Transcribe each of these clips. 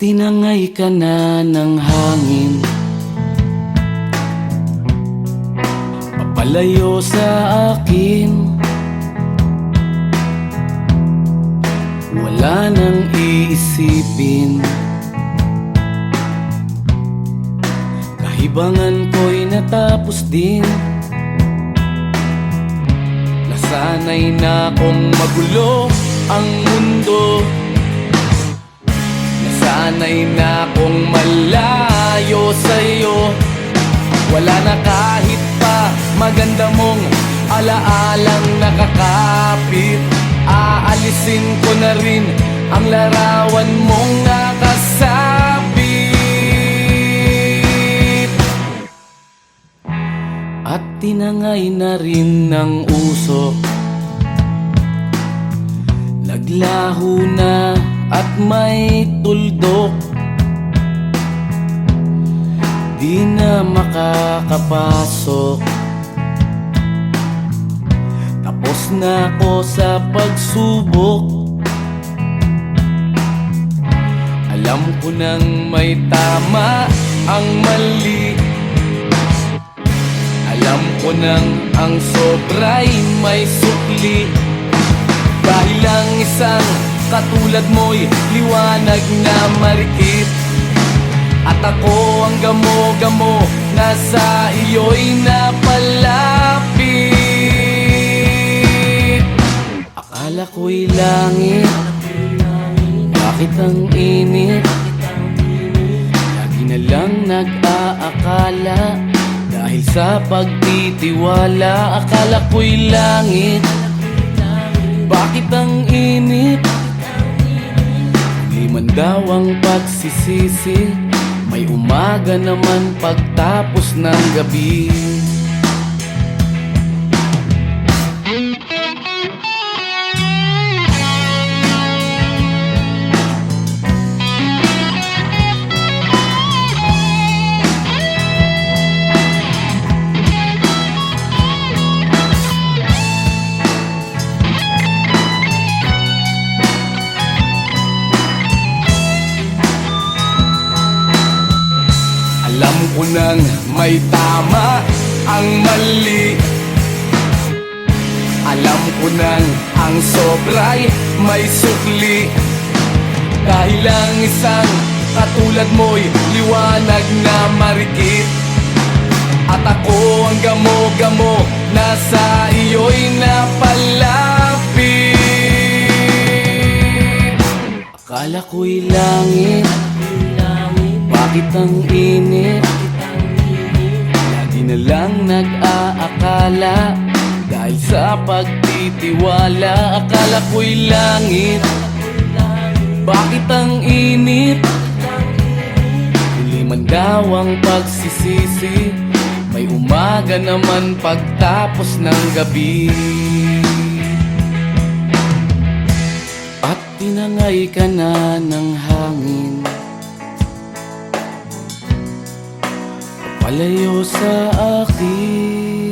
Tinangay ka na ng hangin, papalayo sa akin. Wala nang iisipin, kahibangan ko'y natapos din. Nasanay na kong magulo ang mundo, nasanay na kong malayo sa'yo. Wala na kahit pa maganda mong alaalang nakakapit. Aalisin ko na rin ang larawan mong nakasabit. At tinangay na rin ng usok, naglaho na at may tuldok. Di na makakapasok, tapos na ako sa pagsubok. Alam ko nang may tama ang mali, alam ko nang ang sobra'y may sukli. Dahil lang isang katulad mo'y liwanag na marikit, at ako ang gamo-gamo na sa iyo'y napalapit. Akala ko'y langit, bakit ang init? Lagi na lang nag-aakala, dahil sa pagtitiwala. Akala ko'y langit, bakit ang init? Di man daw ang pagsisisi, may umaga naman pagtapos ng gabi. Alam ko nang may tama ang mali, alam ko nang ang sobra'y may sukli. Dahil lang isang katulad mo'y liwanag na marikit, at ako ang gamo-gamo na sa iyo'y napalapit. Akala ko'y langit, bakit ang init? Lagi na lang nag-aakala, dahil sa pagtitiwala. Akala ko'y langit, bakit ang init? Huli man daw ang pagsisisi, may umaga naman pagtapos ng gabi. At tinangay ka na ng hangin, palayo sa akin.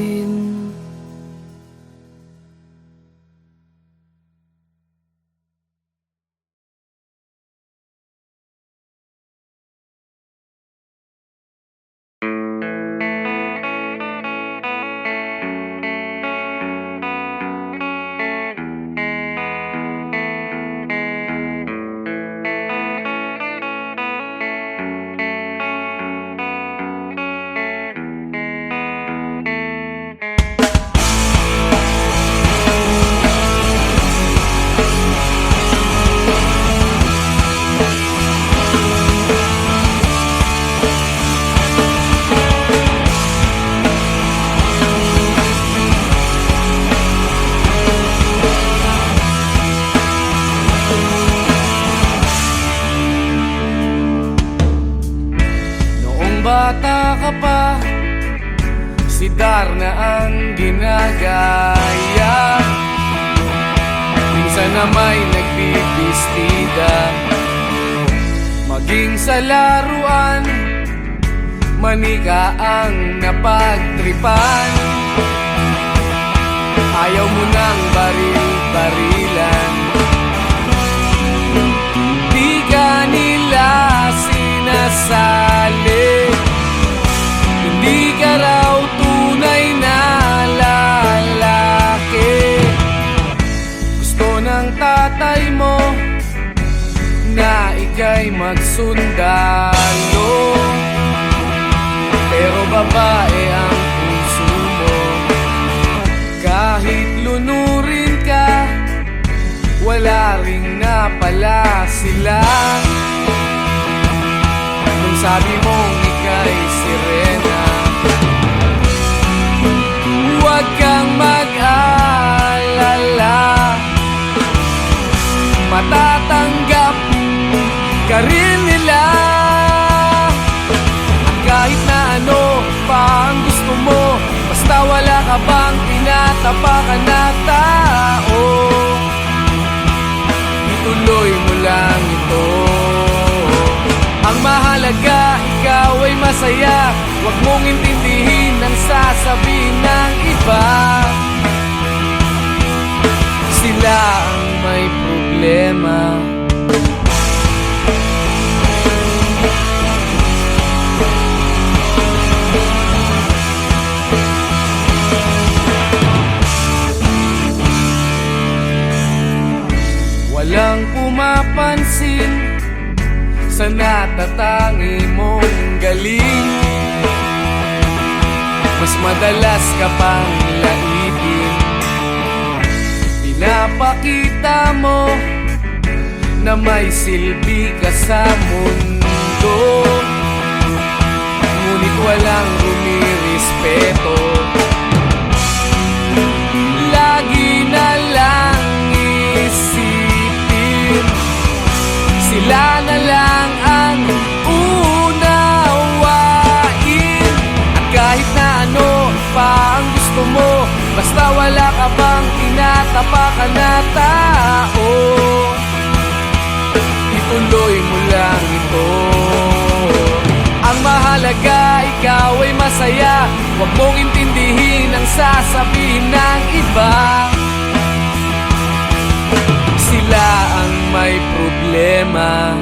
Bata ka pa, si Darna ang ginagaya. Minsan na may nagbibistida, maging sa laruan, manika ang napagtripan. Ayaw mo nang baril-barilan, di ka nila ika'y magsundalo, pero babae ang puso mo. Kahit lunurin ka, wala ring napala sila. Nung sabi mong ika'y sirena, huwag kang mag-alala, matatanggap ka rin nila. At kahit na ano pa ang gusto mo, basta wala ka bang tinatapakan na tao, ituloy mo lang ito. Ang mahalaga, ikaw ay masaya. Huwag mong intindihin ang sasabihin ng iba. Sila ang may problema. Walang pumapansin sa natatangi mong galing. Mas madalas ka pang laipin. Pinapakita mo na may silbi ka sa mundo, ngunit walang rumirespeto. Lagi na lang isipin, sila na lang ang unawain. At kahit na ano pa ang gusto mo, basta wala ka bang tinatapakan na tao, ituloy mo lang ito. Ang mahalaga, ikaw ay masaya. Huwag mong intindihin ang sasabihin ng iba. Sila ang may problema.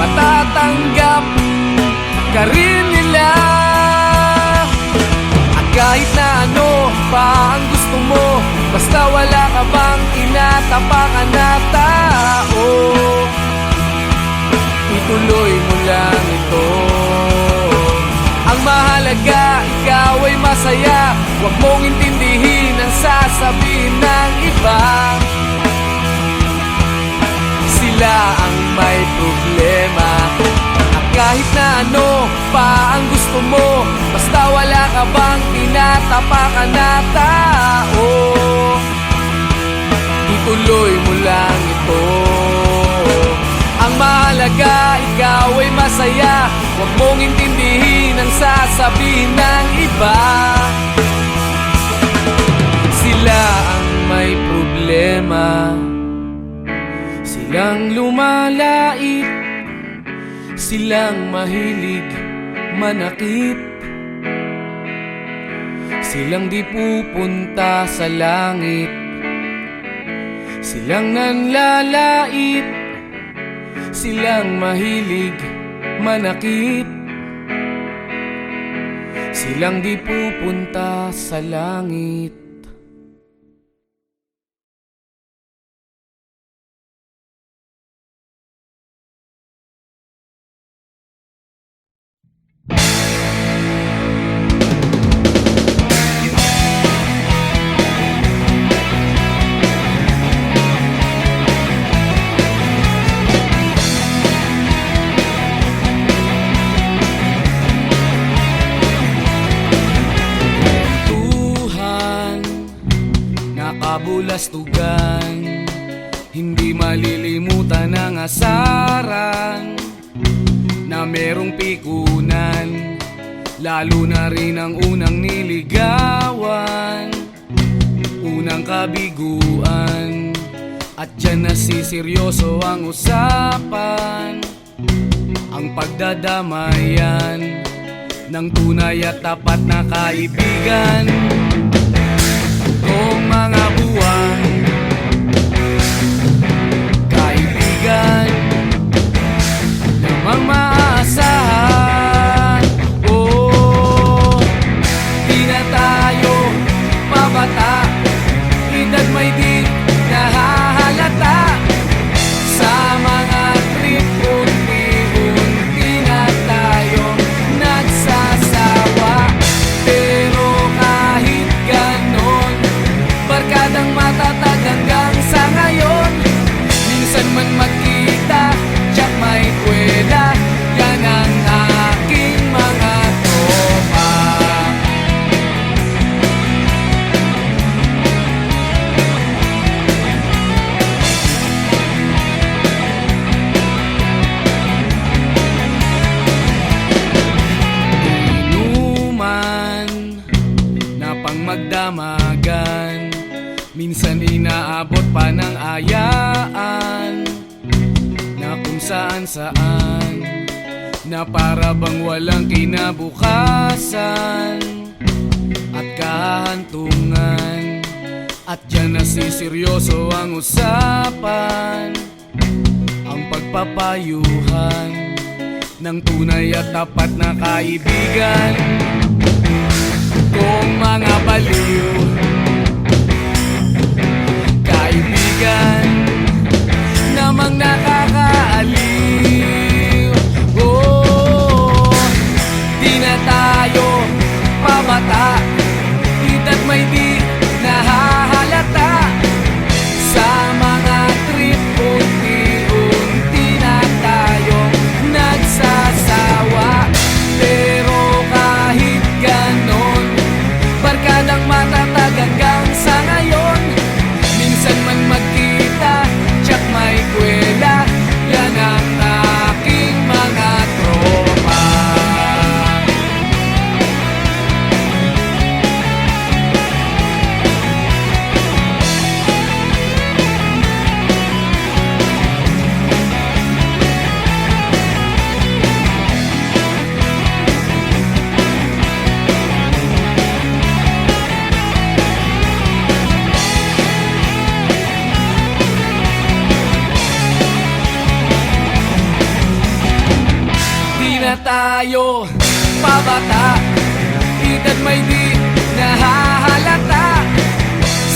Matatanggap ka rin nila. At kahit na ano pa ang gusto mo, basta wala ka bang tinatapakan na tao, ituloy mo lang ito. Ang mahalaga, ikaw ay masaya. Huwag mong intindihin ang sasabihin ng iba. Sila ang may problema. At kahit na ano pa ang gusto mo, basta wala ka bang tinatapakan na tao, ituloy mo lang ito. Ang mahalaga, ikaw ay masaya. Huwag mong intindihin ang sasabihin ng iba. Sila ang may problema. Silang lumalait, silang mahilig manakit, silang di pupunta sa langit, silang nanlalait, silang mahilig manakit, silang di pupunta sa langit. Kabulastugan, hindi malilimutan ang asaran na merong pikunan, lalo na rin ang unang niligawan, unang kabiguan, At dyan nasiseryoso ang usapan, ang pagdadamayan ng tunay at tapat na kaibigan. Kung mga buwan, kaibigan namang maaasahan. Oh, di na tayo pabata, edad may di nahahalata. Sa mga trip, unti-unti na tayong nagsasawa. Pero kahit ganon, barkadang matatag hanggang sa ngayon. Minsan man magkita, tsak may kwela, yan ang aking mga tropa. Inuman na pang magdamagan, minsan inaabot pa ng ayaan, na kung saan-saan, na para bang walang kinabukasan at kahantungan. At dyan nasiseryoso ang usapan, ang pagpapayuhan ng tunay at tapat na kaibigan. Kung mga baliw, kaibigan namang nakakaaliw. Oh, di na tayo pabata, edad may di nahahalata. Sa mga trip, unti-unti na tayong nagsasawa. Pero kahit ganon, barkadang matatag hanggang sa ngayon. Minsan man magkita, tsak may kwela, yan ang aking mga tropa. Di na tayo pabata, edad may di nahahalata.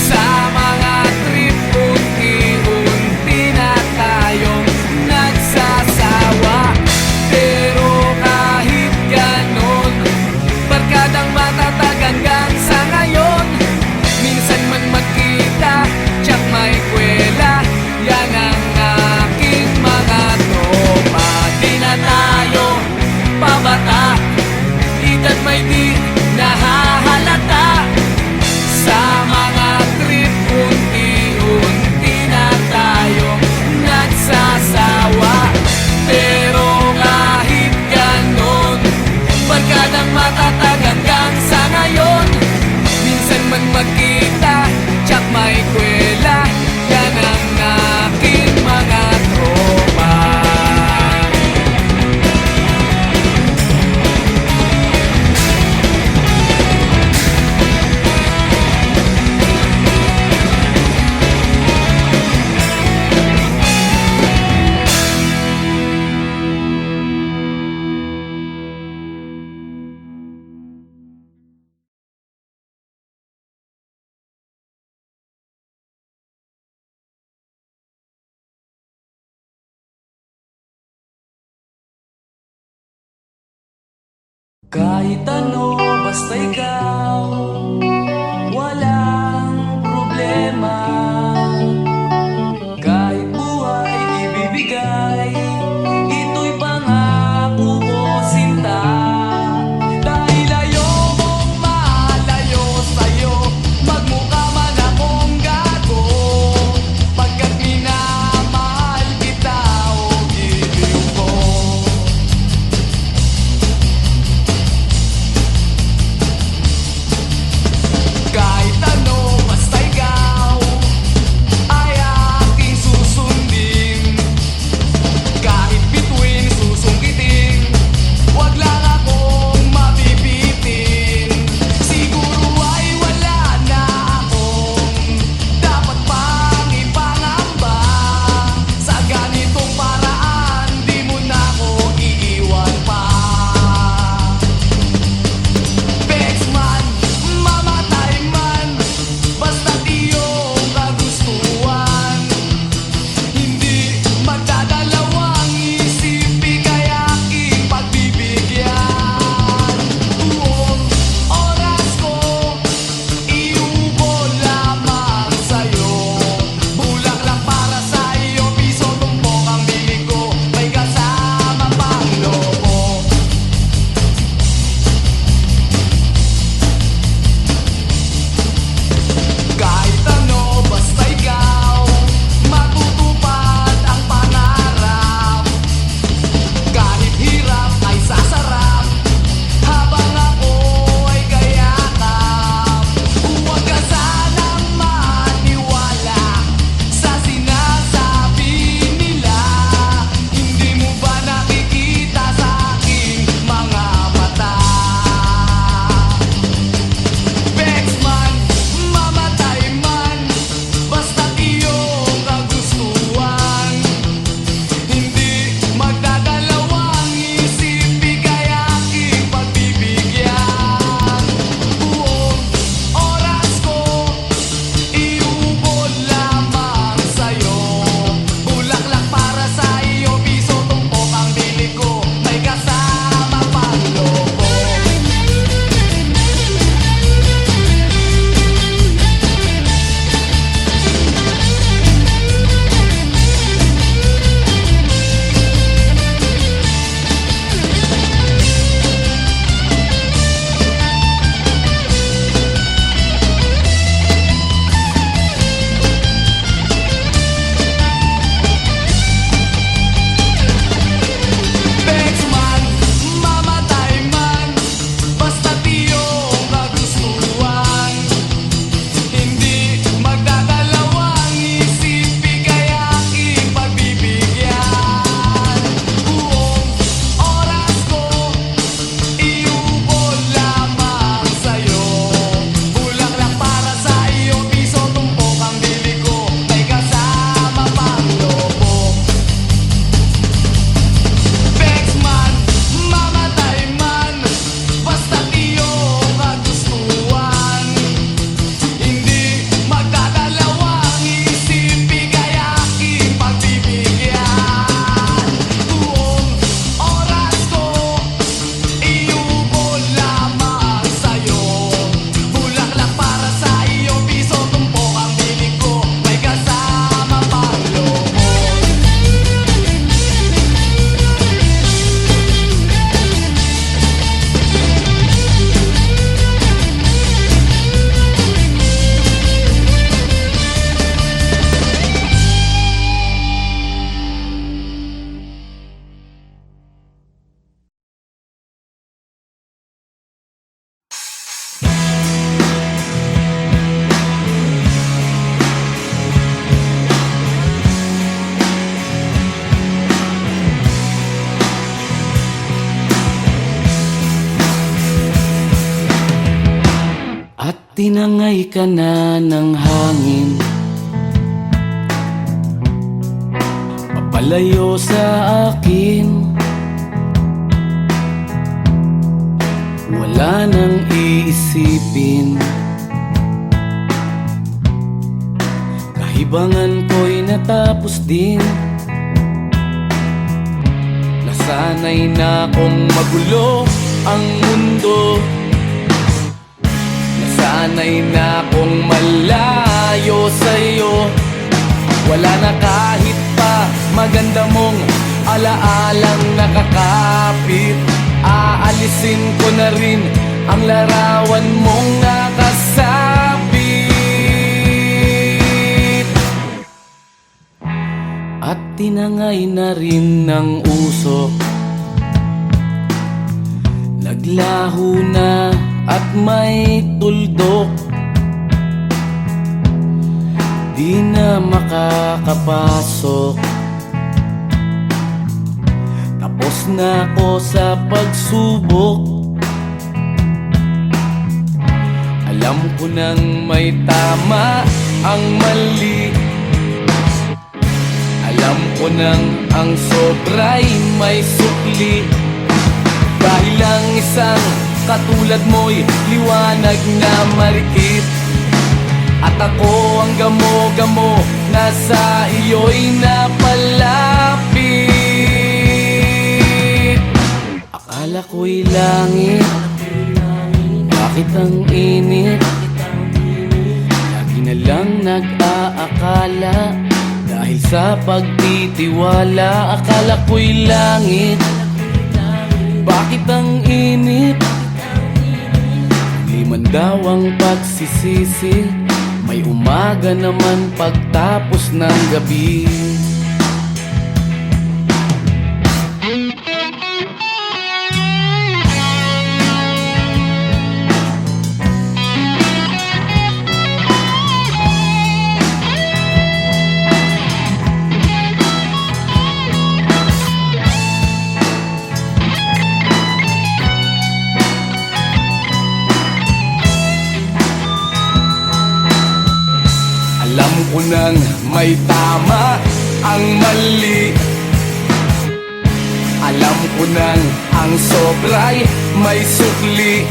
Sa mga trip, unti-unti na tayong nagsasawa. Pero kahit ganon, barkadang matatag hanggang sa ngayon. Minsan man magkita, tsak may kwela, yan ang aking mga tropa. Di na tayo pabata, edad may di nahahalata. Sa mga trip, unti-unti na tayong nagsasawa. Pero kahit ganon, barkadang matatag hanggang sa ngayon. Minsan man magkita, tsak may kwela, yan ang aking mga tropa. Kahit ano, basta ikaw, walang problema. Kahit buhay ibibigay, ito'y pangako ko, sinta. Dahil ayokong malayo sa'yo, magmukha man akong gago. Pagkat minamahal kita, o giliw ko. tinangay ka na ng hangin, papalayo sa akin. Wala nang iisipin, kahibangan ko'y natapos din. Nasanay na kong magulo ang mundo, nasanay na kong malayo sa'yo. Wala na kahit pa maganda mong alaalang nakakapit. Aalisin ko na rin ang larawan mong nakasabit. At tinangay na rin ng usok, naglaho na at may tuldok. Di na makakapasok, tapos na ako sa pagsubok. Alam ko nang may tama ang mali, alam ko nang ang sobra'y may sukli. Dahil lang isang katulad mo'y liwanag na marikit, at ako ang gamo-gamo na sa iyo'y napalapit. Akala ko'y langit, bakit ang init? Lagi na lang nag-aakala, dahil sa pagtitiwala. Akala ko'y langit, bakit ang init? Di man daw ang pagsisisi, may umaga naman pagtapos ng gabi. Alam ko nang may tama ang mali, alam ko nang ang sobra'y may sukli.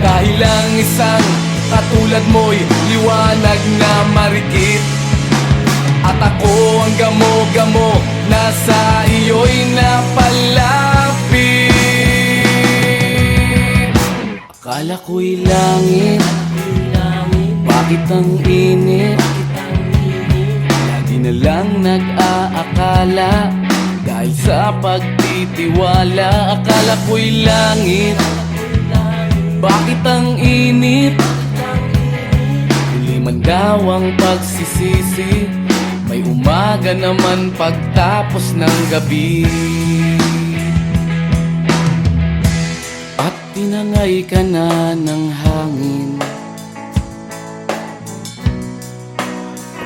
Dahil lang isang katulad mo'y liwanag na marikit, at ako ang gamo-gamo na sa iyo'y napalapit. Akala ko'y langit, bakit ang init? Lagi na lang nag-aakala, dahil sa pagtitiwala. Akala ko'y langit, bakit ang init? Huli man daw ang pagsisisi, may umaga naman pagtapos ng gabi. At tinangay ka na ng hangin,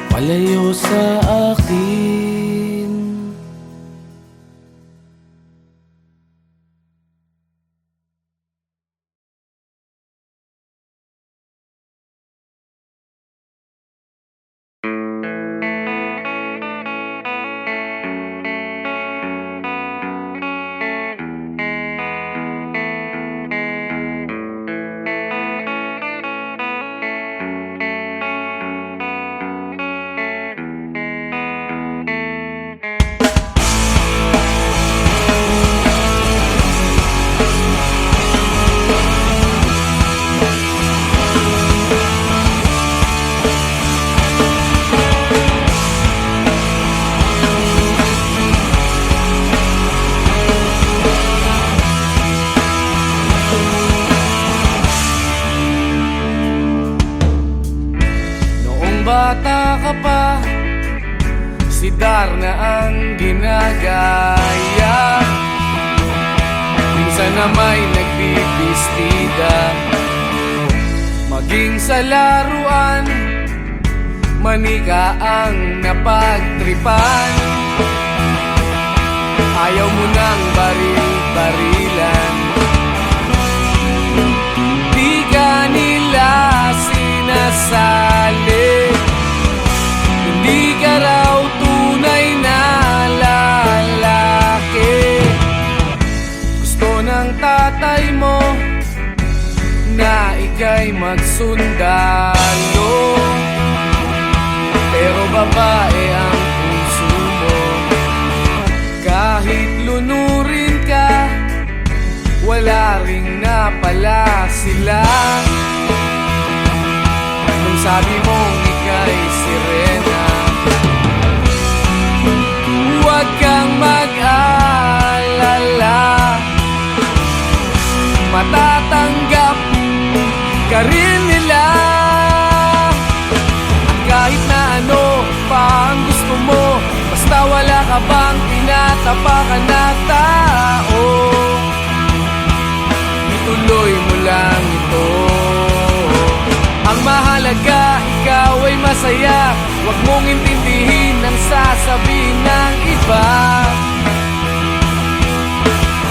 palayo sa akin. Bata ka pa, si Darna ang ginagaya. Minsan na may nagbibistida, maging sa laruan, manika ang napagtripan. Ayaw mo nang baril-barilan, di ka nila ay magsundalo, pero babae ang puso mo. Kahit lunurin ka, wala ring napala sila. Nung sabi mong ika'y sirena, huwag kang mag-alala, matatanggap ka rin nila. At kahit na ano pa ang gusto mo, basta wala ka bang tinatapakan na tao, ituloy mo lang ito. Ang mahalaga, ikaw ay masaya, huwag mong intindihin ang sasabihin ng iba.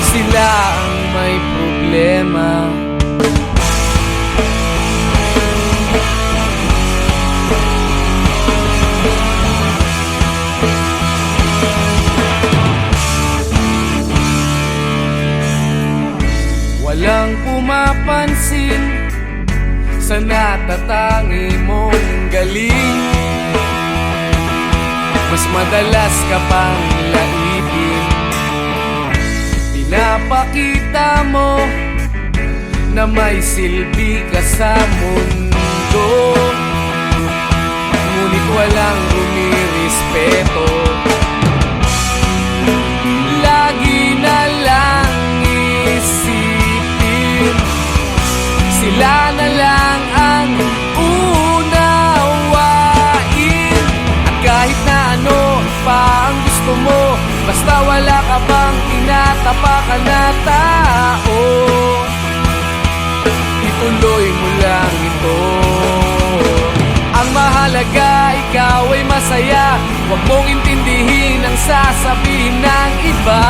Sila ang may problema. Walang pumapansin sa natatangi mong galing. Mas madalas ka pang laipin, pinapakita mo na may silbi ka sa mundo, ngunit walang rumirespeto. Lagi na lang isipin, sila na lang ang unawain. At kahit na ano pa ang gusto mo, basta wala ka bang tinatapakan na tao, ituloy mo lang ito. Ang mahalaga, ikaw ay masaya, huwag mong intindihin ang sasabihin ng iba.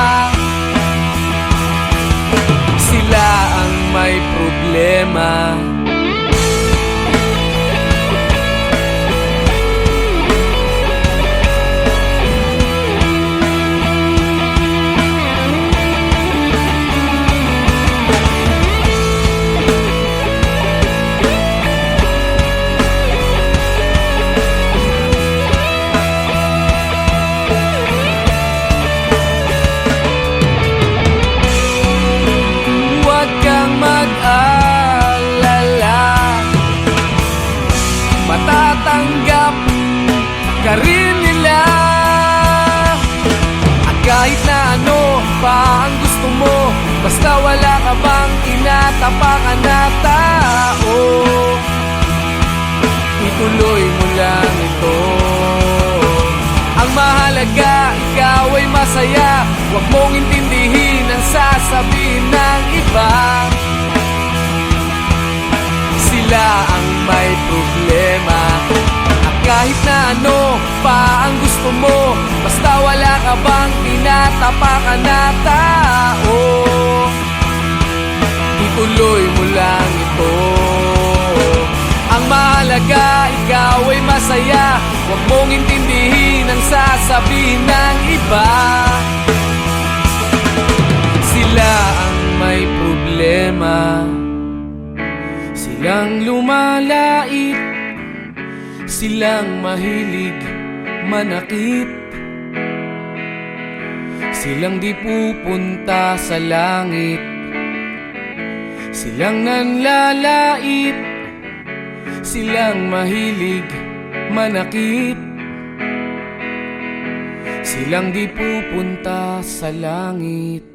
Sila ang may problema. Matatanggap ka rin nila. At kahit na ano pa ang gusto mo, basta wala ka bang tinatapakan na tao, ituloy mo lang ito. Ang mahalaga, ikaw ay masaya, huwag mong intindihin ang sasabihin ng iba. Sila ang may problema. At kahit na ano pa ang gusto mo, basta wala ka bang tinatapakan na tao, ituloy mo lang ito. Ang mahalaga, ikaw ay masaya, huwag mong intindihin ang sasabihin ng iba. Sila ang may problema. Silang lumalait, silang mahilig manakit, silang di pupunta sa langit, silang nanlalait, silang mahilig manakit, silang di pupunta sa langit.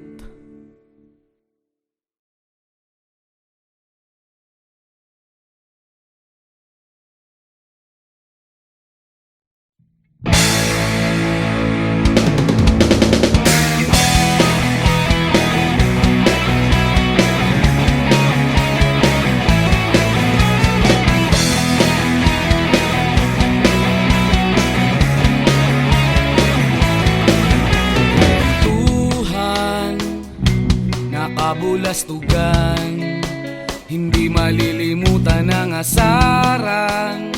Kabulastugan, hindi malilimutan ang asaran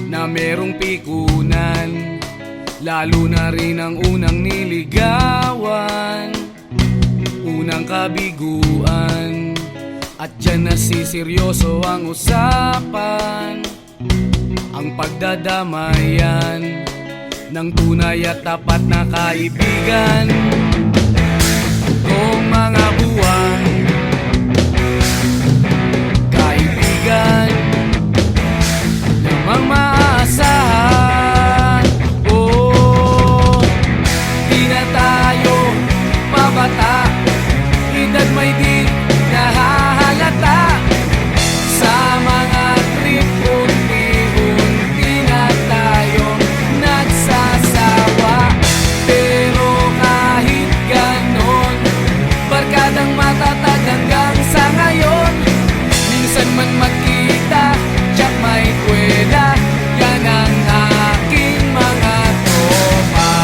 na merong pikunan, lalo na rin ang unang niligawan, unang kabiguan, At dyan nasiseryoso ang usapan, ang pagdadamayan ng tunay at tapat na kaibigan. Kung mga buwan, kaibigan namang maaasahan. Oh, di na tayo pabata, edad may di nahahalata. Sa mga trip, unti-unti na tayong nagsasawa. Pero kahit ganon, barkadang matatag hanggang sa ngayon. Minsan man magkita, tiyak may kwela, yan ang aking mga tropa.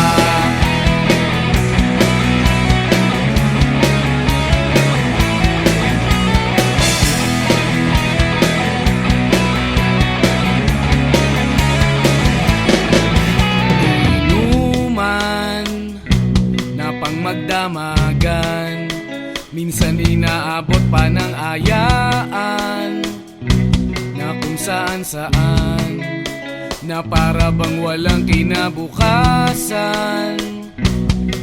Inuman na pang magdamagan, minsan inaabot pa ng ayaan, na kung saan-saan, na para bang walang kinabukasan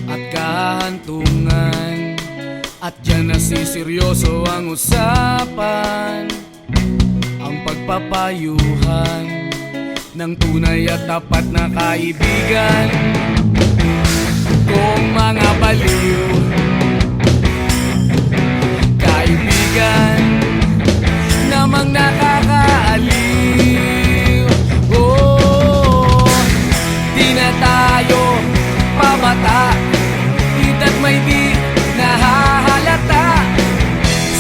at kahantungan. At dyan nasiseryoso ang usapan, ang pagpapayuhan ng tunay at tapat na kaibigan. Kung mga baliw, kaibigan namang nakakaaliw. Oh, di na tayo pabata, edad may di nahahalata.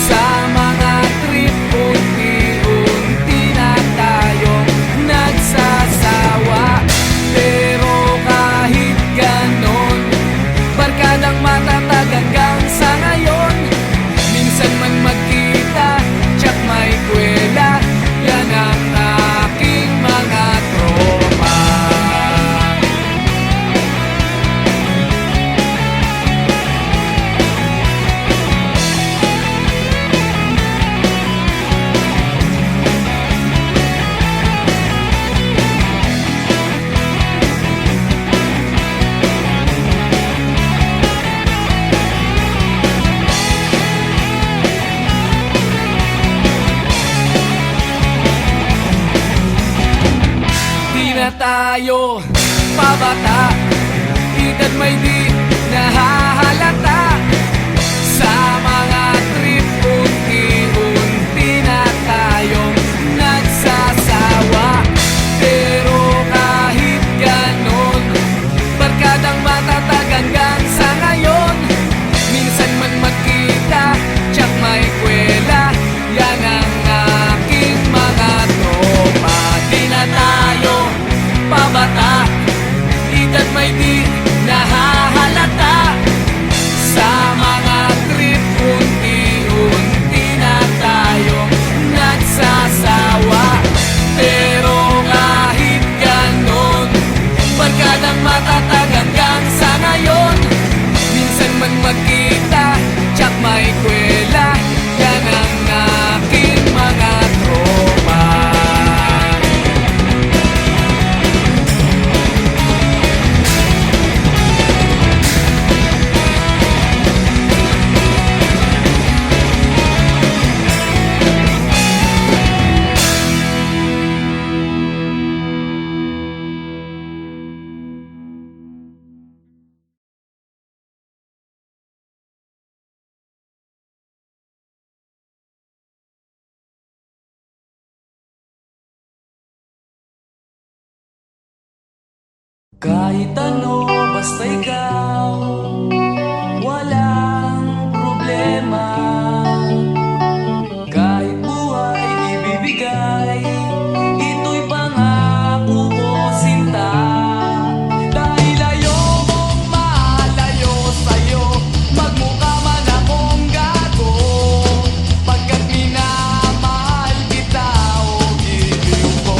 Sa mga trip, unti-unti na tayong nagsasawa. Pero kahit ganon, barkadang matatag hanggang sa ngayon. Minsan man magkita, tiyak may kwela, yan ang aking mga tropa. Na tayo pabata, edad may di nahahalata. Sa mga trip, unti-unti na tayong nagsasawa. Pero kahit ganon, barkadang matatag hanggang sa ngayon. Minsan man magkita, tiyak may kwela, yan ang aking mga tropa. Di na tayo pabata, edad may di nahahalata. Sa mga trip, unti-unti na tayong nagsasawa. Pero kahit ganon, barkadang matatag hanggang sa ngayon. Minsan man magkita, tiyak may kwela, yan ang aking mga tropa. Kahit ano, basta ikaw, walang problema. Kahit buhay ibibigay, ito'y pangako ko, sinta. Dahil ayokong malayo sa'yo, magmukha man akong gago. Pagkat minamahal kita, o giliw ko.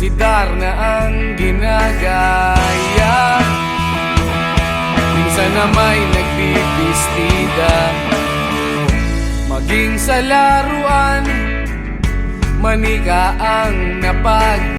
solidar na ang ginagaya. Minsan na may nagbibistida, maging sa laruan, manika ang napag